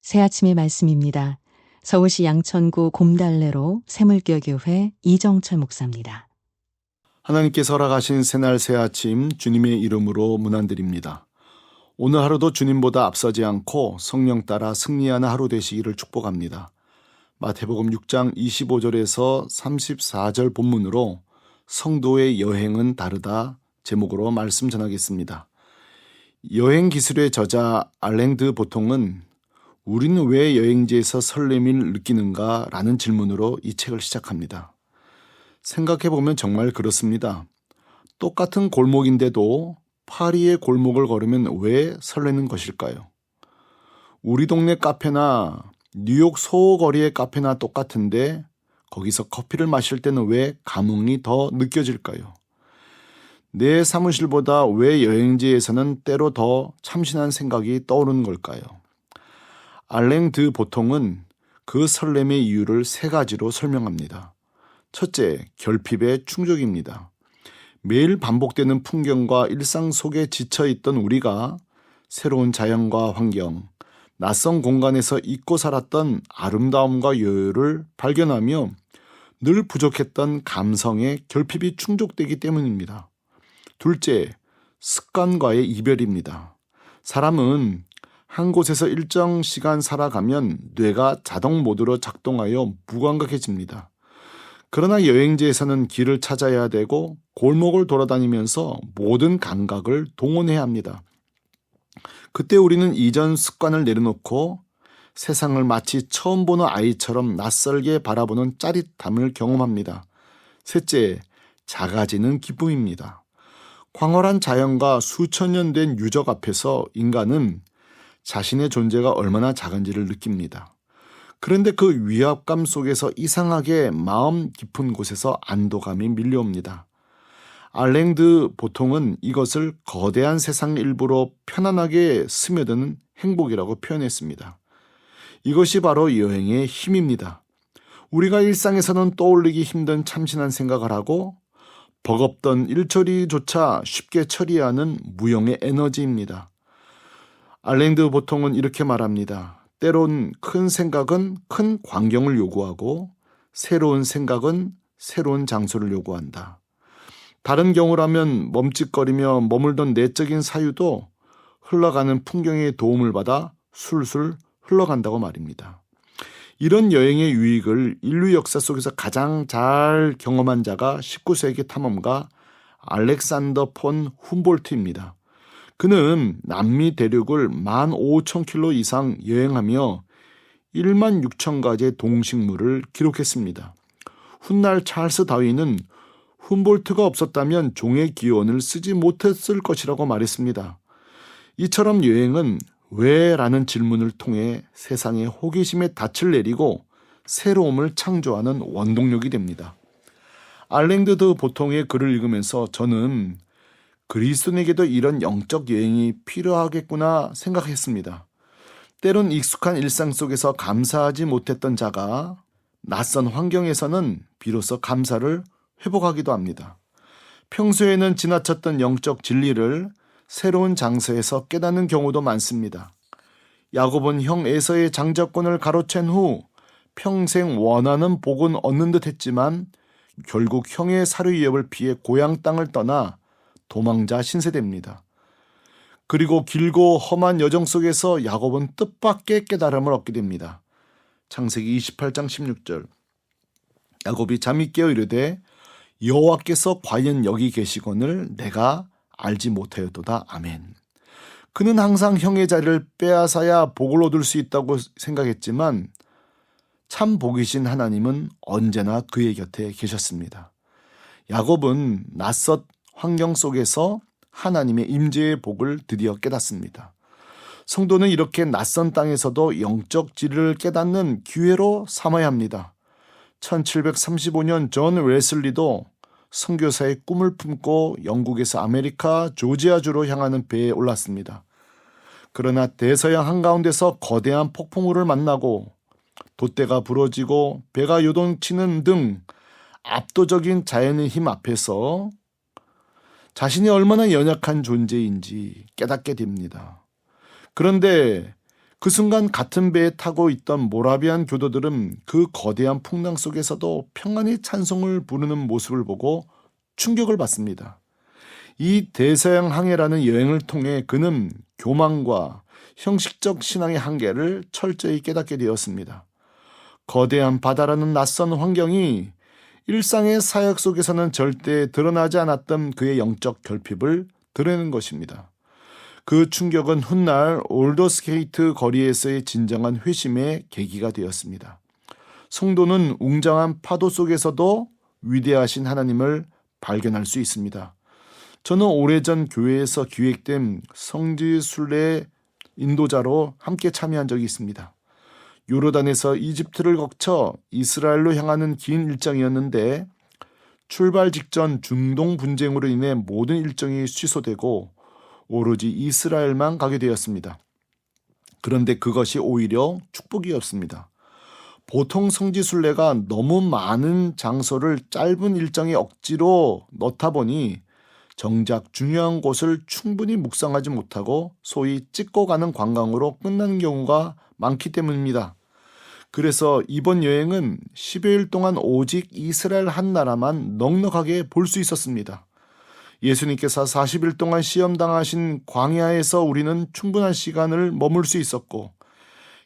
새아침의 말씀입니다. 서울시 양천구 곰달래로 새물교교회 이정철 목사입니다. 하나님께서 허락하신 새날 새아침 주님의 이름으로 문안드립니다. 오늘 하루도 주님보다 앞서지 않고 성령 따라 승리하는 하루 되시기를 축복합니다. 마태복음 6장 25절에서 34절 본문으로 성도의 여행은 다르다 제목으로 말씀 전하겠습니다. 여행 기술의 저자 알랭 드 보통은 우리는 왜 여행지에서 설렘을 느끼는가 라는 질문으로 이 책을 시작합니다. 생각해보면 정말 그렇습니다. 똑같은 골목인데도 파리의 골목을 걸으면 왜 설레는 것일까요? 우리 동네 카페나 뉴욕 소호거리의 카페나 똑같은데 거기서 커피를 마실 때는 왜 감흥이 더 느껴질까요? 내 사무실보다 왜 여행지에서는 때로 더 참신한 생각이 떠오르는 걸까요? 알랭 드 보통은 그 설렘의 이유를 세 가지로 설명합니다. 첫째, 결핍의 충족입니다. 매일 반복되는 풍경과 일상 속에 지쳐있던 우리가 새로운 자연과 환경, 낯선 공간에서 잊고 살았던 아름다움과 여유를 발견하며 늘 부족했던 감성의 결핍이 충족되기 때문입니다. 둘째, 습관과의 이별입니다. 사람은 한 곳에서 일정 시간 살아가면 뇌가 자동 모드로 작동하여 무감각해집니다. 그러나 여행지에서는 길을 찾아야 되고 골목을 돌아다니면서 모든 감각을 동원해야 합니다. 그때 우리는 이전 습관을 내려놓고 세상을 마치 처음 보는 아이처럼 낯설게 바라보는 짜릿함을 경험합니다. 셋째, 작아지는 기쁨입니다. 광활한 자연과 수천 년 된 유적 앞에서 인간은 자신의 존재가 얼마나 작은지를 느낍니다. 그런데 그 위압감 속에서 이상하게 마음 깊은 곳에서 안도감이 밀려옵니다. 알랭 드 보통은 이것을 거대한 세상 일부로 편안하게 스며드는 행복이라고 표현했습니다. 이것이 바로 여행의 힘입니다. 우리가 일상에서는 떠올리기 힘든 참신한 생각을 하고 버겁던 일처리조차 쉽게 처리하는 무형의 에너지입니다. 알랭 드 보통은 이렇게 말합니다. 때론 큰 생각은 큰 광경을 요구하고 새로운 생각은 새로운 장소를 요구한다. 다른 경우라면 멈칫거리며 머물던 내적인 사유도 흘러가는 풍경의 도움을 받아 술술 흘러간다고 말입니다. 이런 여행의 유익을 인류 역사 속에서 가장 잘 경험한 자가 19세기 탐험가 알렉산더 폰 훔볼트입니다. 그는 남미 대륙을 15,000km 이상 여행하며 16,000가지의 동식물을 기록했습니다. 훗날 찰스 다윈은 훔볼트가 없었다면 종의 기원을 쓰지 못했을 것이라고 말했습니다. 이처럼 여행은 왜? 라는 질문을 통해 세상의 호기심의 닻을 내리고 새로움을 창조하는 원동력이 됩니다. 알랭 드 보통의 글을 읽으면서 저는 그리스도인에게도 이런 영적 여행이 필요하겠구나 생각했습니다. 때론 익숙한 일상 속에서 감사하지 못했던 자가 낯선 환경에서는 비로소 감사를 회복하기도 합니다. 평소에는 지나쳤던 영적 진리를 새로운 장소에서 깨닫는 경우도 많습니다. 야곱은 형 에서의 장자권을 가로챈 후 평생 원하는 복은 얻는 듯 했지만 결국 형의 살해 위협을 피해 고향 땅을 떠나 도망자 신세대입니다. 그리고 길고 험한 여정 속에서 야곱은 뜻밖의 깨달음을 얻게 됩니다. 창세기 28장 16절 야곱이 잠이 깨어 이르되 여호와께서 과연 여기 계시거늘 내가 알지 못하였도다. 아멘. 그는 항상 형의 자리를 빼앗아야 복을 얻을 수 있다고 생각했지만 참 복이신 하나님은 언제나 그의 곁에 계셨습니다. 야곱은 낯선 환경 속에서 하나님의 임재의 복을 드디어 깨닫습니다. 성도는 이렇게 낯선 땅에서도 영적 진리를 깨닫는 기회로 삼아야 합니다. 1735년 존 웨슬리도 선교사의 꿈을 품고 영국에서 아메리카 조지아주로 향하는 배에 올랐습니다. 그러나 대서양 한가운데서 거대한 폭풍우를 만나고 돛대가 부러지고 배가 요동치는 등 압도적인 자연의 힘 앞에서 자신이 얼마나 연약한 존재인지 깨닫게 됩니다. 그런데 그 순간 같은 배에 타고 있던 모라비안 교도들은 그 거대한 풍랑 속에서도 평안히 찬송을 부르는 모습을 보고 충격을 받습니다. 이 대서양 항해라는 여행을 통해 그는 교만과 형식적 신앙의 한계를 철저히 깨닫게 되었습니다. 거대한 바다라는 낯선 환경이 일상의 사역 속에서는 절대 드러나지 않았던 그의 영적 결핍을 드러내는 것입니다. 그 충격은 훗날 올더스케이트 거리에서의 진정한 회심의 계기가 되었습니다. 성도는 웅장한 파도 속에서도 위대하신 하나님을 발견할 수 있습니다. 저는 오래전 교회에서 기획된 성지 순례 인도자로 함께 참여한 적이 있습니다. 요르단에서 이집트를 거쳐 이스라엘로 향하는 긴 일정이었는데 출발 직전 중동 분쟁으로 인해 모든 일정이 취소되고 오로지 이스라엘만 가게 되었습니다. 그런데 그것이 오히려 축복이었습니다. 보통 성지순례가 너무 많은 장소를 짧은 일정에 억지로 넣다 보니 정작 중요한 곳을 충분히 묵상하지 못하고 소위 찍고 가는 관광으로 끝나는 경우가 많기 때문입니다. 그래서 이번 여행은 10여일 동안 오직 이스라엘 한 나라만 넉넉하게 볼 수 있었습니다. 예수님께서 40일 동안 시험당하신 광야에서 우리는 충분한 시간을 머물 수 있었고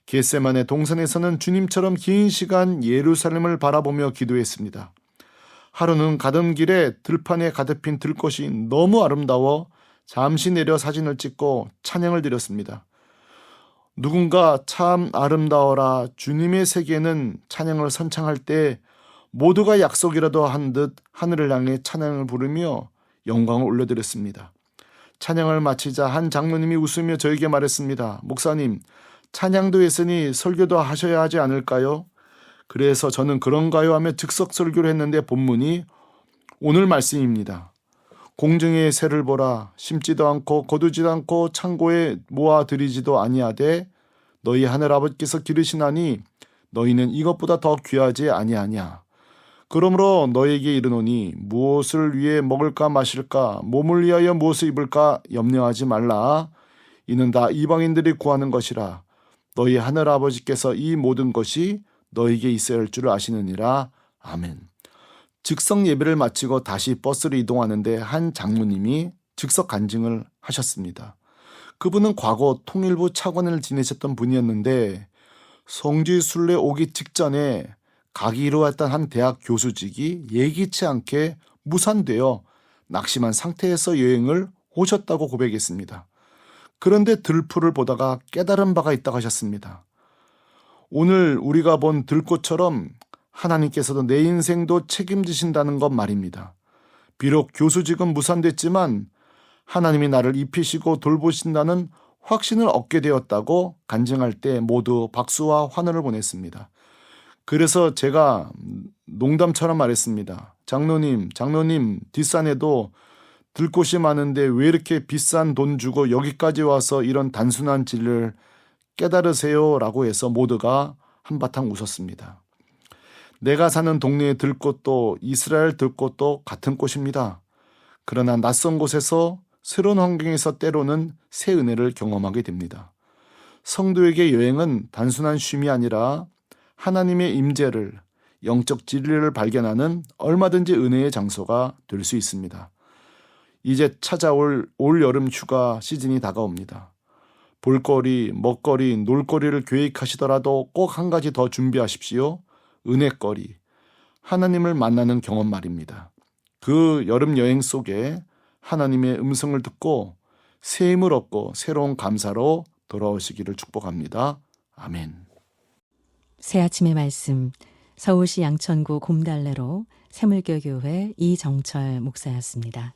겟세마네 동산에서는 주님처럼 긴 시간 예루살렘을 바라보며 기도했습니다. 하루는 가던 길에 들판에 가득 핀 들꽃이 너무 아름다워 잠시 내려 사진을 찍고 찬양을 드렸습니다. 누군가 참 아름다워라 주님의 세계는 찬양을 선창할 때 모두가 약속이라도 한 듯 하늘을 향해 찬양을 부르며 영광을 올려드렸습니다. 찬양을 마치자 한 장로님이 웃으며 저에게 말했습니다. 목사님, 찬양도 했으니 설교도 하셔야 하지 않을까요? 그래서 저는 그런가요 하며 즉석 설교를 했는데 본문이 오늘 말씀입니다. 공중의 새를 보라. 심지도 않고 거두지도 않고 창고에 모아 들이지도 아니하되 너희 하늘아버지께서 기르시나니 너희는 이것보다 더 귀하지 아니하냐. 그러므로 너희에게 이르노니 무엇을 위해 먹을까 마실까 몸을 위하여 무엇을 입을까 염려하지 말라. 이는 다 이방인들이 구하는 것이라. 너희 하늘아버지께서 이 모든 것이 너희에게 있어야 할 줄 아시느니라. 아멘. 즉석 예배를 마치고 다시 버스를 이동하는데 한 장로님이 즉석 간증을 하셨습니다. 그분은 과거 통일부 차관을 지내셨던 분이었는데 성지순례 오기 직전에 가기로 했던 한 대학 교수직이 예기치 않게 무산되어 낙심한 상태에서 여행을 오셨다고 고백했습니다. 그런데 들풀을 보다가 깨달은 바가 있다고 하셨습니다. 오늘 우리가 본 들꽃처럼 하나님께서도 내 인생도 책임지신다는 것 말입니다. 비록 교수직은 무산됐지만 하나님이 나를 입히시고 돌보신다는 확신을 얻게 되었다고 간증할 때 모두 박수와 환호를 보냈습니다. 그래서 제가 농담처럼 말했습니다. 장로님, 뒷산에도 들꽃이 많은데 왜 이렇게 비싼 돈 주고 여기까지 와서 이런 단순한 진리를 깨달으세요? 라고 해서 모두가 한바탕 웃었습니다. 내가 사는 동네의 들꽃도 이스라엘 들꽃도 같은 꽃입니다. 그러나 낯선 곳에서 새로운 환경에서 때로는 새 은혜를 경험하게 됩니다. 성도에게 여행은 단순한 쉼이 아니라 하나님의 임재를, 영적 진리를 발견하는 얼마든지 은혜의 장소가 될 수 있습니다. 이제 찾아올 올 여름 휴가 시즌이 다가옵니다. 볼거리, 먹거리, 놀거리를 계획하시더라도 꼭 한 가지 더 준비하십시오. 은혜거리, 하나님을 만나는 경험 말입니다. 그 여름 여행 속에 하나님의 음성을 듣고 새 힘을 얻고 새로운 감사로 돌아오시기를 축복합니다. 아멘. 새 아침의 말씀, 서울시 양천구 곰달래로 새물교교회 이정철 목사였습니다.